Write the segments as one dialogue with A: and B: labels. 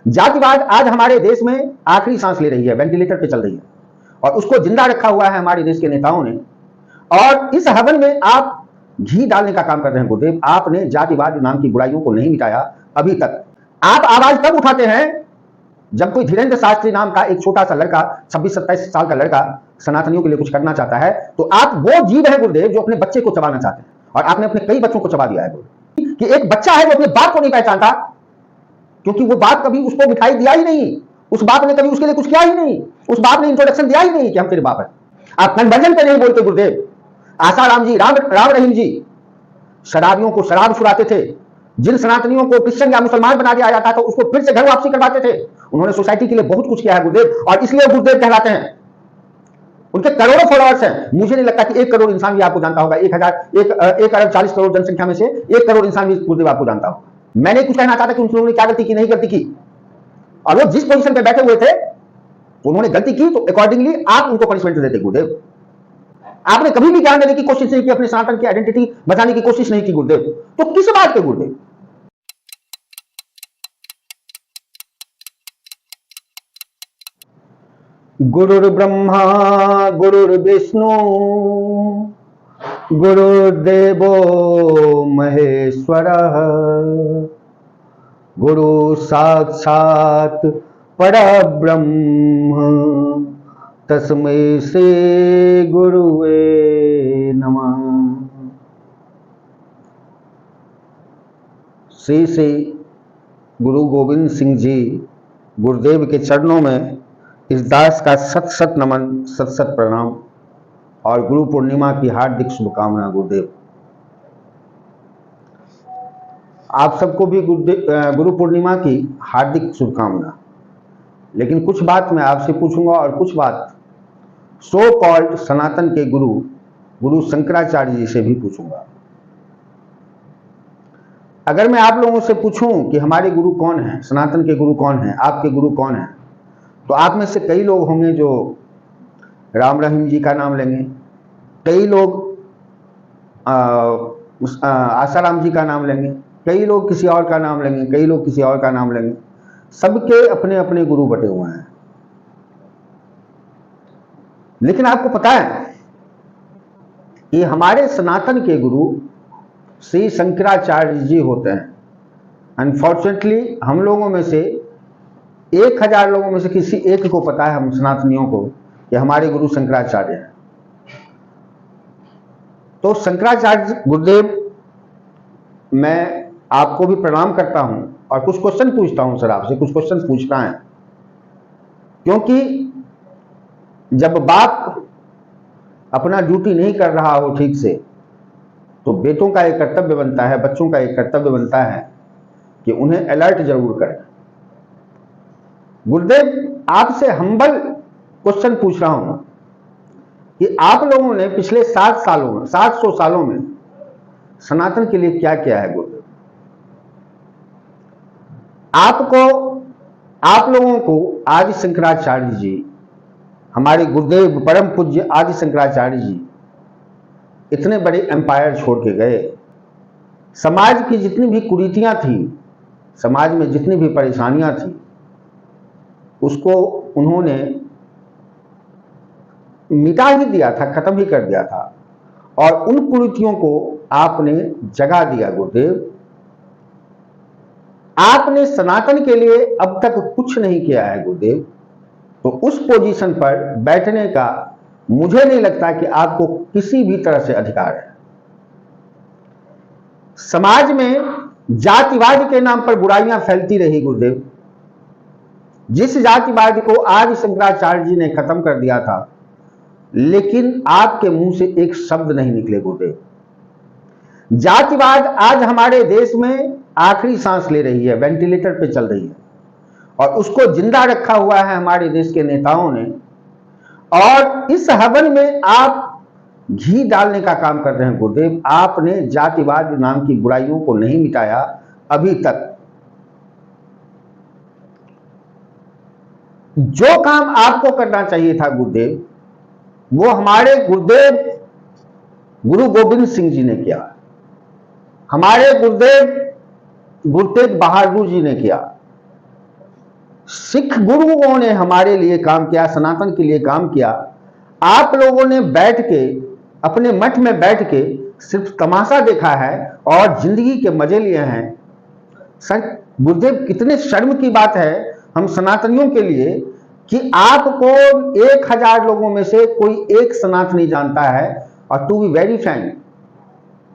A: जातिवाद आज हमारे देश में आखिरी सांस ले रही है, वेंटिलेटर पे चल रही है, और उसको जिंदा रखा हुआ है हमारे देश के नेताओं ने। और इस हवन में आप घी डालने का काम कर रहे हैं गुरुदेव। आपने जातिवाद नाम की बुराइयों को नहीं मिटाया अभी तक। आप आवाज तब उठाते हैं जब कोई धीरेन्द्र शास्त्री नाम का एक छोटा सा लड़का, 26-27 साल का लड़का, सनातनियों के लिए कुछ करना चाहता है, तो आप वो जीव है गुरुदेव जो अपने बच्चे को चबाना चाहते हैं, और आपने अपने कई बच्चों को चबा दिया है गुरुदेव। कि एक बच्चा है जो अपने बाप को नहीं पहचानता, क्योंकि वो बाप कभी उसको मिठाई दिया ही नहीं, उस बाप ने कभी उसके लिए कुछ किया ही नहीं, उस बाप ने इंट्रोडक्शन दिया ही नहीं कि हम तेरे बाप है। आप कन्वर्जन पे नहीं बोलते गुरुदेव। आसाराम जी, राम रहीम जी शराबियों को शराब छुड़ाते थे। जिन सनातनियों को क्रिश्चियन या मुसलमान बना दिया जाता था उसको फिर से घर वापसी करवाते थे। उन्होंने सोसाइटी के लिए बहुत कुछ किया है गुरुदेव, और इसलिए गुरुदेव कहलाते हैं। उनके करोड़ों फॉलोअर्स हैं। मुझे नहीं लगता कि 1 करोड़ इंसान भी आपको जानता होगा। 1 अरब 40 करोड़ जनसंख्या में से 1 करोड़ इंसान भी गुरुदेव आपको जानता होगा। मैंने कुछ कहना चाहता कि उन लोगों ने क्या गलती की, नहीं गलती की, और वो जिस पोजीशन पे बैठे हुए थे उन्होंने गलती की, तो अकॉर्डिंगली आप उनको पनिशमेंट देते गुरुदेव। आपने कभी भी ज्ञान देने की कोशिश नहीं की, अपने सनातन की आइडेंटिटी बचाने की कोशिश नहीं की गुरुदेव। तो किस बात पे गुरुदेव? गुरुर्ब्रह्मा गुरुर्विष्णु गुरुर्देवो महेश्वरः गुरु साक्षात् परब्रह्म तस्मै श्री गुरुवे नमः। श्री श्री गुरु गोविंद सिंह जी गुरुदेव के चरणों में इस दास का सत सत नमन, सत सत प्रणाम, और गुरु पूर्णिमा की हार्दिक शुभकामना गुरुदेव। आप सबको भी गुरु पूर्णिमा की हार्दिक शुभकामना। लेकिन कुछ बात मैं आपसे पूछूंगा और कुछ बात सो कॉल्ड सनातन के गुरु शंकराचार्य जी से भी पूछूंगा। अगर मैं आप लोगों से पूछूं कि हमारे गुरु कौन हैं, सनातन के गुरु कौन हैं, आपके गुरु कौन हैं, तो आप में से कई लोग होंगे जो राम रहीम जी का नाम लेंगे, कई लोग आसाराम जी का नाम लेंगे, कई लोग किसी और का नाम लेंगे, कई लोग किसी और का नाम लेंगे। सबके अपने अपने गुरु बटे हुए हैं। लेकिन आपको पता है कि हमारे सनातन के गुरु श्री शंकराचार्य जी होते हैं। अनफॉर्चुनेटली हम लोगों में से 1000 लोगों में से किसी एक को पता है, हम सनातनियों को, कि हमारे गुरु शंकराचार्य हैं। तो शंकराचार्य गुरुदेव, मैं आपको भी प्रणाम करता हूं और कुछ क्वेश्चन पूछता हूं सर, आपसे कुछ क्वेश्चन पूछना है। क्योंकि जब बाप अपना ड्यूटी नहीं कर रहा हो ठीक से, तो बेटों का एक कर्तव्य बनता है, बच्चों का एक कर्तव्य बनता है कि उन्हें अलर्ट जरूर करें। गुरुदेव, आपसे हम्बल क्वेश्चन पूछ रहा हूं कि आप लोगों ने पिछले 700 सालों में सनातन के लिए क्या किया है गुरुदेव? आप लोगों को आदि शंकराचार्य जी, हमारे गुरुदेव परम पूज्य आदि शंकराचार्य जी इतने बड़े एम्पायर छोड़ के गए। समाज की जितनी भी कुरीतियां थी, समाज में जितनी भी परेशानियां थी, उसको उन्होंने मिटा ही दिया था, खत्म ही कर दिया था, और उन कुरीतियों को आपने जगा दिया गुरुदेव। आपने सनातन के लिए अब तक कुछ नहीं किया है गुरुदेव। तो उस पोजीशन पर बैठने का मुझे नहीं लगता कि आपको किसी भी तरह से अधिकार है। समाज में जातिवाद के नाम पर बुराइयां फैलती रही गुरुदेव। जिस जातिवाद को आदि शंकराचार्य जी ने खत्म कर दिया था, लेकिन आपके मुंह से एक शब्द नहीं निकले गुरुदेव। जातिवाद आज हमारे देश में आखिरी सांस ले रही है, वेंटिलेटर पे चल रही है, और उसको जिंदा रखा हुआ है हमारे देश के नेताओं ने। और इस हवन में आप घी डालने का काम कर रहे हैं गुरुदेव। आपने जातिवाद नाम की बुराइयों को नहीं मिटाया अभी तक। जो काम आपको करना चाहिए था गुरुदेव, वो हमारे गुरुदेव गुरु गोविंद सिंह जी ने किया, हमारे गुरुदेव गुरु तेग बहादुर जी ने किया। सिख गुरुओं ने हमारे लिए काम किया, सनातन के लिए काम किया। आप लोगों ने बैठ के अपने मठ में बैठ के सिर्फ तमाशा देखा है और जिंदगी के मजे लिए हैं। सर गुरुदेव, कितने शर्म की बात है हम सनातनियों के लिए कि आपको 1000 लोगों में से कोई एक सनातनी जानता है। और टू बी वेरी फ्रैंक,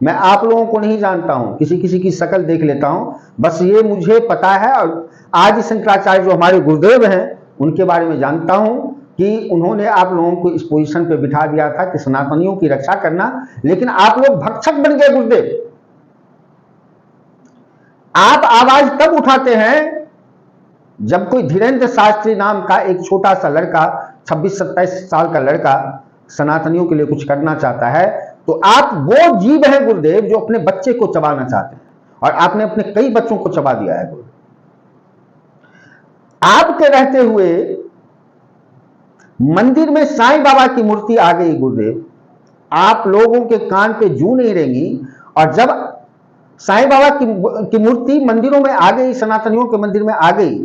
A: मैं आप लोगों को नहीं जानता हूं, किसी किसी की शक्ल देख लेता हूं, बस ये मुझे पता है। और आदि शंकराचार्य जो हमारे गुरुदेव हैं उनके बारे में जानता हूं कि उन्होंने आप लोगों को इस पोजीशन पे बिठा दिया था कि सनातनियों की रक्षा करना, लेकिन आप लोग भक्षक बन गए गुरुदेव। आप आवाज तब उठाते हैं जब कोई धीरेन्द्र शास्त्री नाम का एक छोटा सा लड़का, 26-27 साल का लड़का सनातनियों के लिए कुछ करना चाहता है, तो आप वो जीव हैं गुरुदेव जो अपने बच्चे को चबाना चाहते हैं। और आपने अपने कई बच्चों को चबा दिया है गुरुदेव। आपके रहते हुए मंदिर में साईं बाबा की मूर्ति आ गई गुरुदेव, आप लोगों के कान पे जू नहीं रहेंगी। और जब साईं बाबा की मूर्ति मंदिरों में आ गई, सनातनियों के मंदिर में आ गई,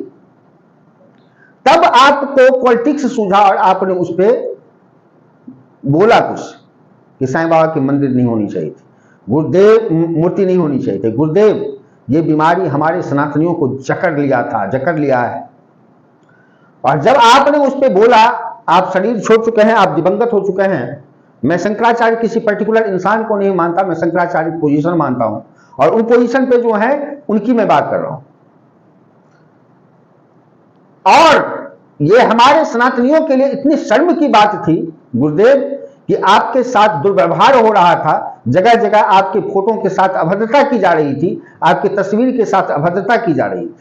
A: तब आपको पॉलिटिक्स सूझा और आपने उस पर बोला कुछ कि साईं बाबा की मंदिर नहीं होनी चाहिए थी, गुरुदेव मूर्ति नहीं होनी चाहिए थी। गुरुदेव, ये बीमारी हमारे सनातनियों को जकड़ लिया है। और जब आपने उस पर बोला, आप शरीर छोड़ चुके हैं, आप दिवंगत हो चुके हैं। मैं शंकराचार्य किसी पर्टिकुलर इंसान को नहीं मानता, मैं शंकराचार्य की पोजीशन मानता हूं और उन पोजीशन पे जो है उनकी मैं बात कर रहा हूं। और ये हमारे सनातनियों के लिए इतनी शर्म की बात थी गुरुदेव कि आपके साथ दुर्व्यवहार हो रहा था। जगह जगह आपके फोटो के साथ अभद्रता की जा रही थी, आपकी तस्वीर के साथ अभद्रता की जा रही थी।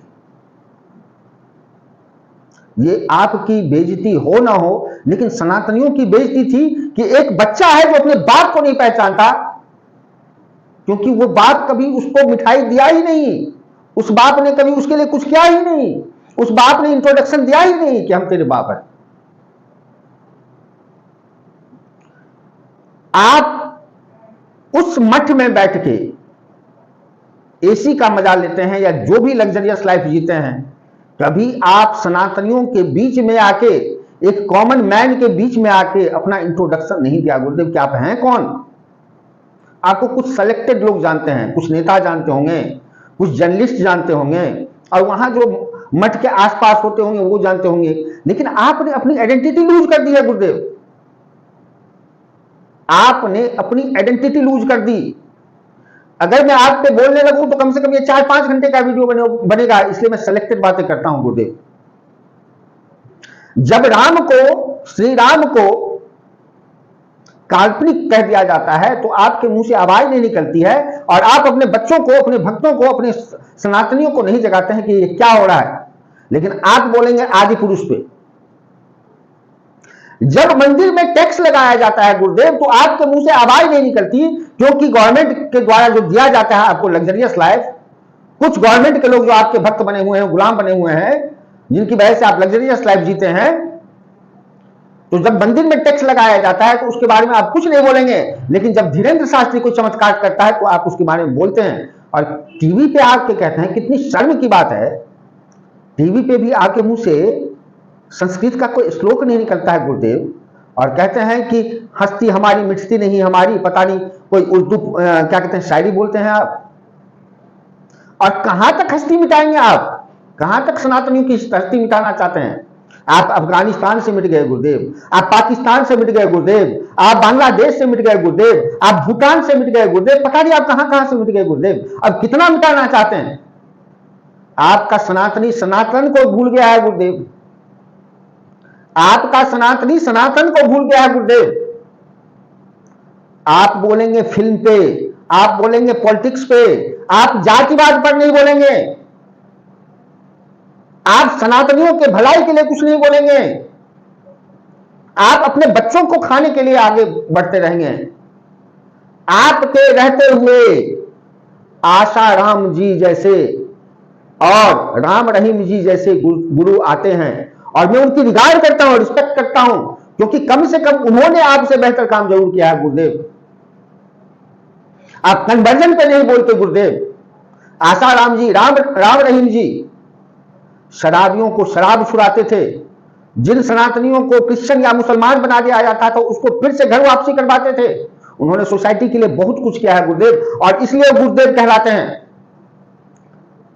A: ये आपकी बेइज्जती हो ना हो, लेकिन सनातनियों की बेइज्जती थी कि एक बच्चा है जो अपने बाप को नहीं पहचानता, क्योंकि वो बाप कभी उसको मिठाई दिया ही नहीं, उस बाप ने कभी उसके लिए कुछ किया ही नहीं, उस बाप ने इंट्रोडक्शन दिया ही नहीं कि हम तेरे बाप हैं। आप उस मठ में बैठ के एसी का मजा लेते हैं या जो भी लग्जरियस लाइफ जीते हैं, कभी आप सनातनियों के बीच में आके, एक कॉमन मैन के बीच में आके अपना इंट्रोडक्शन नहीं दिया गुरुदेव कि आप हैं कौन। आपको कुछ सेलेक्टेड लोग जानते हैं, कुछ नेता जानते होंगे, कुछ जर्नलिस्ट जानते होंगे, और वहां जो मठ के आसपास होते होंगे वो जानते होंगे, लेकिन आपने अपनी आइडेंटिटी लूज कर दी है गुरुदेव। आपने अपनी आइडेंटिटी लूज कर दी। अगर मैं आप पे बोलने लगूं तो कम से कम ये 4-5 घंटे का वीडियो बनेगा, इसलिए मैं सेलेक्टेड बातें करता हूं गुरुदेव। जब राम को, श्री राम को काल्पनिक कह दिया जाता है तो आपके मुंह से आवाज नहीं निकलती है, और आप अपने बच्चों को, अपने भक्तों को, अपने सनातनियों को नहीं जगाते हैं कि ये क्या हो रहा है, लेकिन आप बोलेंगे आदि पुरुष पे। जब मंदिर में टैक्स लगाया जाता है गुरुदेव तो आपके मुंह से आवाज नहीं निकलती, क्योंकि गवर्नमेंट के द्वारा जो दिया जाता है आपको लग्जरियस लाइफ, कुछ गवर्नमेंट के लोग जो आपके भक्त बने हुए हैं, गुलाम बने हुए हैं, जिनकी वजह से आप लग्जरियस लाइफ जीते हैं, तो जब मंदिर में टैक्स लगाया जाता है तो उसके बारे में आप कुछ नहीं बोलेंगे, लेकिन जब धीरेन्द्र शास्त्री कोई चमत्कार करता है तो आप उसके बारे में बोलते हैं और टीवी पे आके कहते हैं। कितनी शर्म की बात है, टीवी पे भी आके मुंह से संस्कृत का कोई श्लोक नहीं निकलता है गुरुदेव, और कहते हैं कि हस्ती हमारी मिटती नहीं हमारी, पता नहीं कोई उर्दू क्या कहते हैं, शायरी बोलते हैं आप। और कहां तक हस्ती मिटाएंगे आप, कहां तक सनातनियों की हस्ती मिटाना चाहते हैं आप। अफगानिस्तान से मिट गए गुरुदेव, आप पाकिस्तान से मिट गए गुरुदेव, आप बांग्लादेश से मिट गए गुरुदेव, आप भूटान से मिट गए गुरुदेव, पता नहीं आप कहां कहां से मिट गए गुरुदेव। अब कितना मिटाना चाहते हैं। आपका सनातनी सनातन को भूल गया है गुरुदेव, आपका सनातनी सनातन को भूल गया है गुरुदेव। आप बोलेंगे फिल्म पे, आप बोलेंगे पॉलिटिक्स पे, आप जातिवाद पर नहीं बोलेंगे, आप सनातनियों के भलाई के लिए कुछ नहीं बोलेंगे, आप अपने बच्चों को खाने के लिए आगे बढ़ते रहेंगे। आपके रहते हुए आसाराम जी जैसे और राम रहीम जी जैसे गुरु आते हैं, और मैं उनकी रिगार्ड करता हूं, रिस्पेक्ट करता हूं, क्योंकि कम से कम उन्होंने आपसे बेहतर काम जरूर किया है गुरुदेव। आप कन्वर्जन पे नहीं बोलते गुरुदेव। आसाराम जी, राम रहीम जी, शराबियों को शराब छुड़ाते थे, जिन सनातनियों को क्रिश्चियन या मुसलमान बना दिया जाता था उसको फिर से घर वापसी करवाते थे। उन्होंने सोसाइटी के लिए बहुत कुछ किया है गुरुदेव, और इसलिए गुरुदेव कहलाते हैं।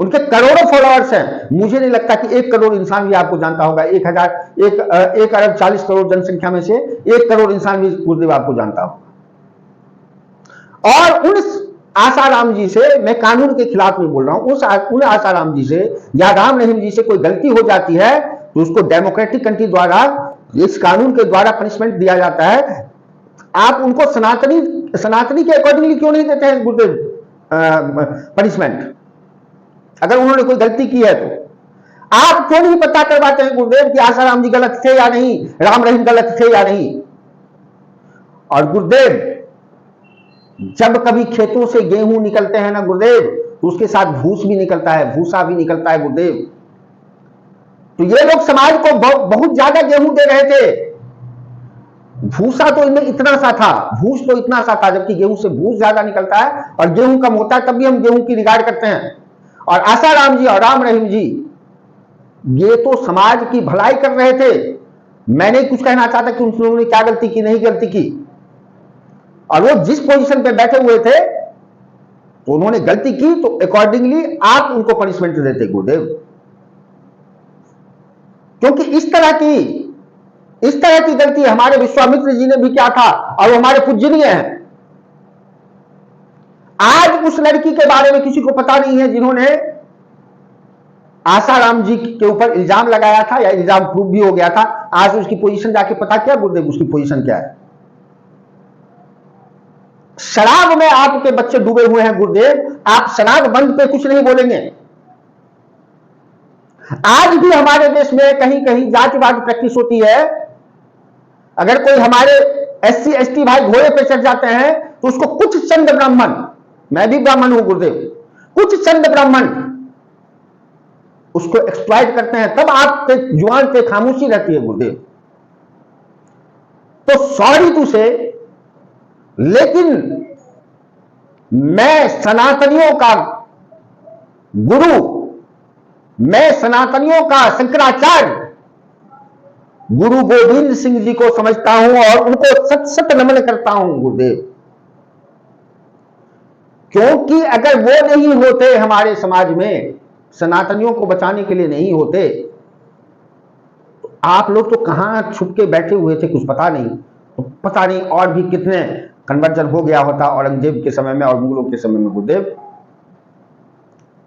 A: उनके करोड़ों फॉलोअर्स हैं। मुझे नहीं लगता कि 1 करोड़ इंसान भी आपको जानता होगा। 1 अरब 40 करोड़ जनसंख्या में से 1 करोड़ इंसान भी गुरुदेव आपको जानता होगा। और उन आसाराम जी से, मैं कानून के खिलाफ नहीं बोल रहा हूं, उन आसाराम जी से या राम रहीम जी से कोई गलती हो जाती है तो उसको डेमोक्रेटिक कंट्री द्वारा, इस कानून के द्वारा पनिशमेंट दिया जाता है। आप उनको सनातनी के अकॉर्डिंगली क्यों नहीं देते हैं गुरुदेव पनिशमेंट? अगर उन्होंने कोई गलती की है तो आप क्यों नहीं पता करवाते हैं गुरुदेव कि आसाराम जी गलत थे या नहीं, राम रहीम गलत थे या नहीं? और गुरुदेव, जब कभी खेतों से गेहूं निकलते हैं ना गुरुदेव, तो उसके साथ भूस भी निकलता है, भूसा भी निकलता है गुरुदेव। तो ये लोग समाज को बहुत ज्यादा गेहूं दे रहे थे। भूसा तो इनमें इतना सा था, भूस तो इतना सा था, जबकि गेहूं से भूस ज्यादा निकलता है और गेहूं कम होता है, तब भी हम गेहूं की रिगार्ड करते हैं। और आसाराम जी और राम रहीम जी ये तो समाज की भलाई कर रहे थे। मैं नहीं कुछ कहना चाहता कि उन लोगों ने क्या गलती की, नहीं गलती की, और वो जिस पोजीशन पे बैठे हुए थे तो उन्होंने गलती की, तो अकॉर्डिंगली आप उनको पनिशमेंट देते गुरुदेव। क्योंकि इस तरह की गलती हमारे विश्वामित्र जी ने भी किया था, और वो हमारे पूजनीय हैं। आज उस लड़की के बारे में किसी को पता नहीं है जिन्होंने आसाराम जी के ऊपर इल्जाम लगाया था, या इल्जाम प्रूव भी हो गया था। आज उसकी पोजीशन जाके पता क्या गुरुदेव, उसकी पोजीशन क्या है? शराब में आपके बच्चे डूबे हुए हैं गुरुदेव। आप शराब बंद पे कुछ नहीं बोलेंगे। आज भी हमारे देश में कहीं कहीं जातिवाद प्रैक्टिस होती है। अगर कोई हमारे SC ST भाई घोड़े पे चढ़ जाते हैं तो उसको कुछ चंद ब्राह्मण, मैं भी ब्राह्मण हूं गुरुदेव, कुछ चंद ब्राह्मण उसको एक्सप्लॉइट करते हैं, तब आपके जुबान पे खामोशी रहती है गुरुदेव। तो सॉरी टू से, लेकिन मैं सनातनियों का गुरु, मैं सनातनियों का शंकराचार्य गुरु गोविंद सिंह जी को समझता हूं और उनको सत सत नमन करता हूं गुरुदेव। क्योंकि अगर वो नहीं होते हमारे समाज में, सनातनियों को बचाने के लिए नहीं होते, तो आप लोग तो कहां छुप के बैठे हुए थे कुछ पता नहीं। तो पता नहीं और भी कितने कन्वर्जन हो गया होता औरंगजेब के समय में और मुगलों के समय में गुरुदेव।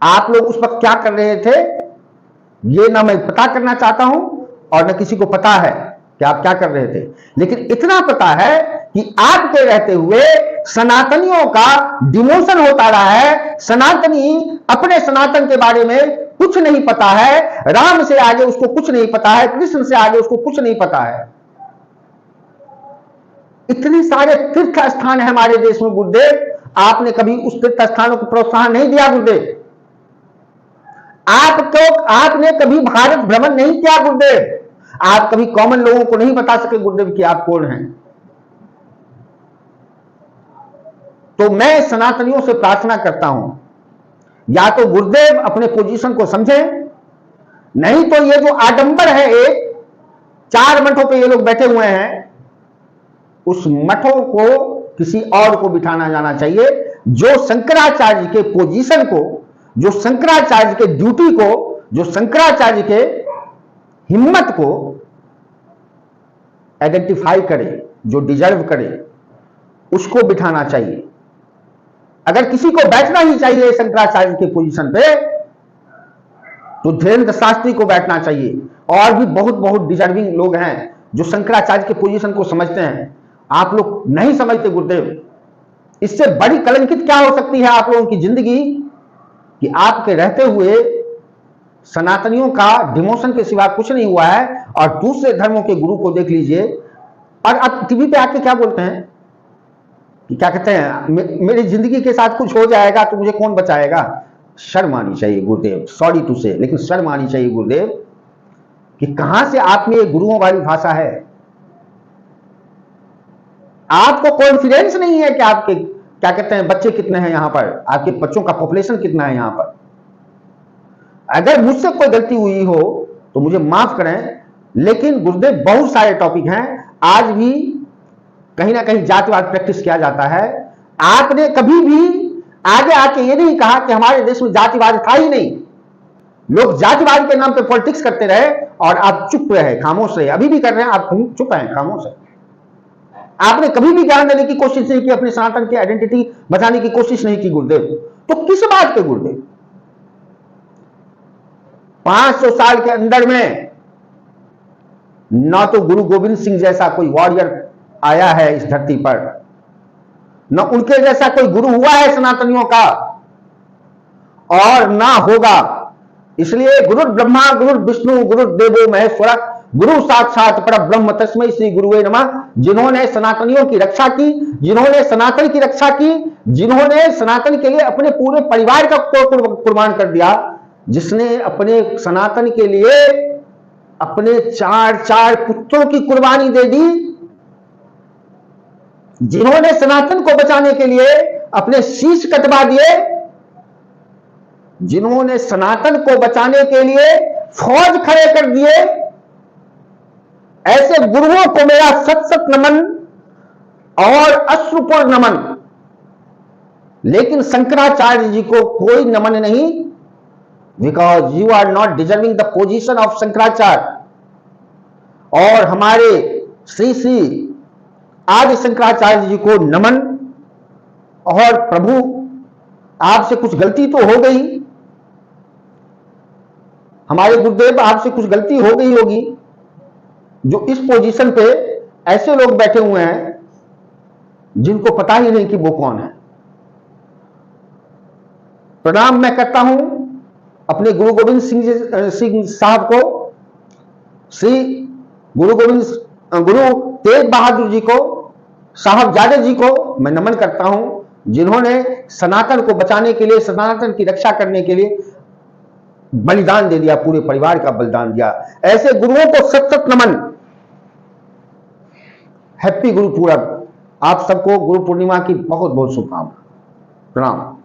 A: आप लोग उस वक्त क्या कर रहे थे ये ना मैं पता करना चाहता हूं और न किसी को पता है कि आप क्या कर रहे थे। लेकिन इतना पता है कि आपके रहते हुए सनातनियों का डिमोशन होता रहा है। सनातनी अपने सनातन के बारे में कुछ नहीं पता है, राम से आगे उसको कुछ नहीं पता है, कृष्ण से आगे उसको कुछ नहीं पता है। इतने सारे तीर्थ स्थान है हमारे देश में गुरुदेव, आपने कभी उस तीर्थ स्थानों को प्रोत्साहन नहीं दिया गुरुदेव। आपने कभी भारत भ्रमण नहीं किया गुरुदेव। आप कभी कॉमन लोगों को नहीं बता सके गुरुदेव कि आप कौन हैं। तो मैं सनातनियों से प्रार्थना करता हूं, या तो गुरुदेव अपने पोजीशन को समझें, नहीं तो ये जो आडंबर है, एक 4 मठों पे ये लोग बैठे हुए हैं, उस मठों को किसी और को बिठाना जाना चाहिए जो शंकराचार्य के पोजीशन को, जो शंकराचार्य के ड्यूटी को, जो शंकराचार्य के हिम्मत को आइडेंटिफाई करे, जो डिजर्व करे, उसको बिठाना चाहिए। अगर किसी को बैठना ही चाहिए शंकराचार्य के पोजीशन पे, तो धीरेन्द्र शास्त्री को बैठना चाहिए। और भी बहुत बहुत डिजर्विंग लोग हैं जो शंकराचार्य के पोजीशन को समझते हैं। आप लोग नहीं समझते गुरुदेव। इससे बड़ी कलंकित क्या हो सकती है आप लोगों की जिंदगी कि आपके रहते हुए सनातनियों का डिमोशन के सिवा कुछ नहीं हुआ है, और दूसरे धर्मों के गुरु को देख लीजिए। और आप टीवी पे आके क्या बोलते हैं कि क्या कहते हैं, मेरी जिंदगी के साथ कुछ हो जाएगा तो मुझे कौन बचाएगा। शर्म आनी चाहिए गुरुदेव, सॉरी टू से, लेकिन शर्म आनी चाहिए गुरुदेव कि कहां से आप में ये गुरुओं वाली भाषा है। आपको कॉन्फिडेंस नहीं है कि आपके क्या कहते हैं बच्चे कितने हैं यहां पर, आपके बच्चों का पॉपुलेशन कितना है यहां पर। अगर मुझसे कोई गलती हुई हो तो मुझे माफ करें, लेकिन गुरुदेव बहुत सारे टॉपिक हैं, आज भी कहीं ना कहीं जातिवाद प्रैक्टिस किया जाता है। आपने कभी भी आगे आके ये नहीं कहा कि हमारे देश में जातिवाद था ही नहीं, लोग जातिवाद के नाम पे पॉलिटिक्स करते रहे और आप चुप रहे, खामोश रहे, अभी भी कर रहे हैं, आप चुप हैं, खामोश है। आपने कभी भी ज्ञान देने की कोशिश नहीं की, अपने सनातन की आइडेंटिटी बचाने की कोशिश नहीं की गुरुदेव। तो किस बात पे गुरुदेव? 500 साल के अंदर में ना तो गुरु गोविंद सिंह जैसा कोई वॉरियर आया है इस धरती पर, न उनके जैसा कोई गुरु हुआ है सनातनियों का, और ना होगा। इसलिए गुरु ब्रह्मा गुरु विष्णु गुरु देवो महेश्वर गुरु साक्षात परब्रह्म तस्मै श्री गुरुवे नमः, जिन्होंने सनातनियों की रक्षा की, जिन्होंने सनातन की रक्षा की, जिन्होंने सनातन के लिए अपने पूरे परिवार का कुर्बान कर दिया, जिसने अपने सनातन के लिए अपने 4 पुत्रों की कुर्बानी दे दी, जिन्होंने सनातन को बचाने के लिए अपने शीश कटवा दिए, जिन्होंने सनातन को बचाने के लिए फौज खड़े कर दिए, ऐसे गुरुओं को मेरा सत सत नमन और अश्रुपूर्ण नमन। लेकिन शंकराचार्य जी को कोई नमन नहीं, because you are not deserving the position of Shankaracharya. और हमारे श्री श्री आदि शंकराचार्य जी को नमन। और प्रभु, आपसे कुछ गलती तो हो गई, हमारे गुरुदेव आपसे कुछ गलती हो गई होगी, जो इस पोजीशन पे ऐसे लोग बैठे हुए हैं जिनको पता ही नहीं कि वो कौन है। प्रणाम मैं करता हूं अपने गुरु गोविंद सिंह साहब को, श्री गुरु तेज बहादुर जी को, साहबजादे जी को मैं नमन करता हूं, जिन्होंने सनातन को बचाने के लिए, सनातन की रक्षा करने के लिए बलिदान दे दिया, पूरे परिवार का बलिदान दिया। ऐसे गुरुओं को सत सत नमन। हैप्पी गुरु पूरब। आप सबको गुरु पूर्णिमा की बहुत बहुत शुभकामनाएं। प्रणाम।